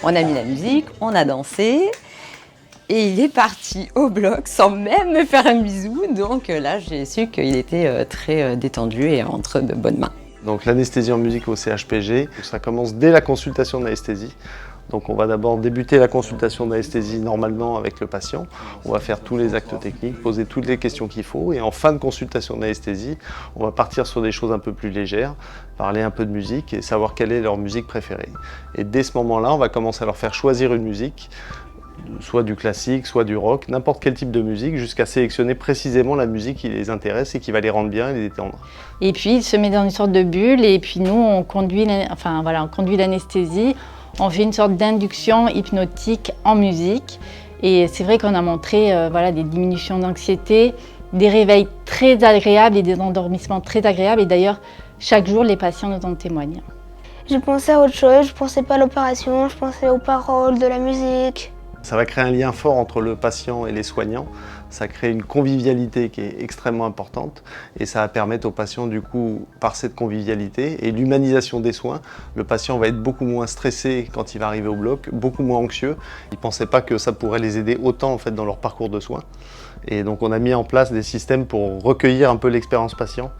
On a mis la musique, on a dansé. Et il est parti au bloc sans même me faire un bisou. Donc là, j'ai su qu'il était très détendu et entre de bonnes mains. Donc l'anesthésie en musique au CHPG, ça commence dès la consultation d'anesthésie. Donc on va d'abord débuter la consultation d'anesthésie normalement avec le patient. On va faire tous les actes techniques, poser toutes les questions qu'il faut. Et en fin de consultation d'anesthésie, on va partir sur des choses un peu plus légères, parler un peu de musique et savoir quelle est leur musique préférée. Et dès ce moment-là, on va commencer à leur faire choisir une musique, soit du classique, soit du rock, n'importe quel type de musique, jusqu'à sélectionner précisément la musique qui les intéresse et qui va les rendre bien et les détendre. Et puis il se met dans une sorte de bulle et puis nous on conduit l'anesthésie, on fait une sorte d'induction hypnotique en musique et c'est vrai qu'on a montré des diminutions d'anxiété, des réveils très agréables et des endormissements très agréables et d'ailleurs chaque jour les patients nous en témoignent. Je pensais à autre chose, je pensais pas à l'opération, je pensais aux paroles de la musique. Ça va créer un lien fort entre le patient et les soignants, ça crée une convivialité qui est extrêmement importante et ça va permettre au patient du coup, par cette convivialité et l'humanisation des soins, le patient va être beaucoup moins stressé quand il va arriver au bloc, beaucoup moins anxieux. Ils ne pensaient pas que ça pourrait les aider autant en fait, dans leur parcours de soins. Et donc on a mis en place des systèmes pour recueillir un peu l'expérience patient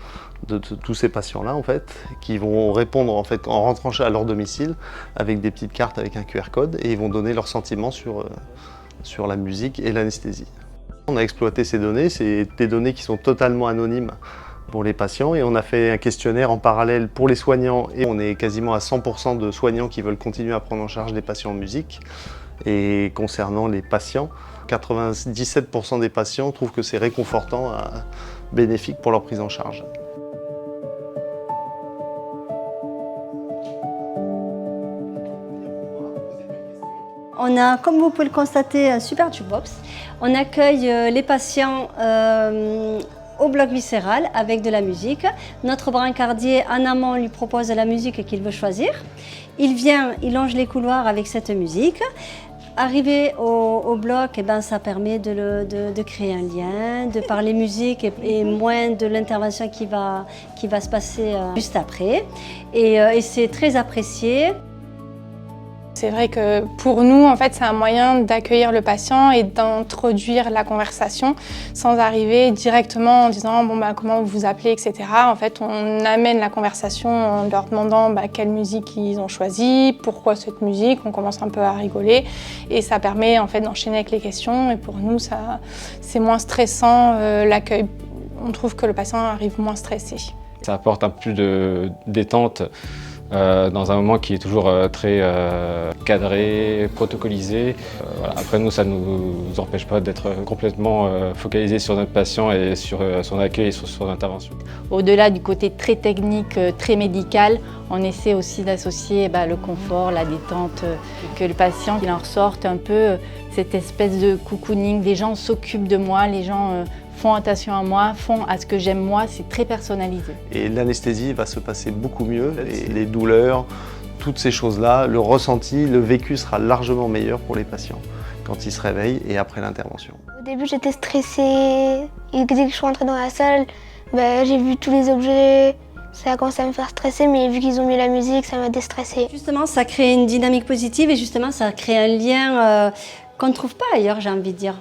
de tous ces patients-là en fait, qui vont répondre en fait en rentrant à leur domicile avec des petites cartes avec un QR code et ils vont donner leurs sentiments sur la musique et l'anesthésie. On a exploité ces données, c'est des données qui sont totalement anonymes pour les patients et on a fait un questionnaire en parallèle pour les soignants et on est quasiment à 100% de soignants qui veulent continuer à prendre en charge les patients en musique. Et concernant les patients, 97% des patients trouvent que c'est réconfortant, bénéfique pour leur prise en charge. On a, comme vous pouvez le constater, un super jukebox. On accueille les patients au bloc viscéral avec de la musique. Notre brancardier, en amont, lui propose la musique qu'il veut choisir. Il vient, il longe les couloirs avec cette musique. Arrivé au bloc, ça permet de créer un lien, de parler musique et moins de l'intervention qui va se passer juste après. Et c'est très apprécié. C'est vrai que pour nous, en fait, c'est un moyen d'accueillir le patient et d'introduire la conversation sans arriver directement en disant comment vous vous appelez, etc. En fait, on amène la conversation en leur demandant quelle musique ils ont choisi, pourquoi cette musique. On commence un peu à rigoler et ça permet en fait d'enchaîner avec les questions. Et pour nous, c'est moins stressant l'accueil. On trouve que le patient arrive moins stressé. Ça apporte un peu plus de détente. Dans un moment qui est toujours très cadré, protocolisé. Après nous, ça ne nous empêche pas d'être complètement focalisé sur notre patient et sur son accueil et sur son intervention. Au-delà du côté très technique, très médical, on essaie aussi d'associer le confort, la détente, que le patient il en ressorte un peu cette espèce de cocooning. Les gens s'occupent de moi, les gens font attention à moi, font à ce que j'aime moi, c'est très personnalisé. Et l'anesthésie va se passer beaucoup mieux, les douleurs, toutes ces choses-là, le ressenti, le vécu sera largement meilleur pour les patients quand ils se réveillent et après l'intervention. Au début j'étais stressée et dès que je suis rentrée dans la salle, j'ai vu tous les objets, ça a commencé à me faire stresser mais vu qu'ils ont mis la musique, ça m'a déstressée. Justement, ça crée une dynamique positive et justement ça crée un lien qu'on ne trouve pas ailleurs, j'ai envie de dire.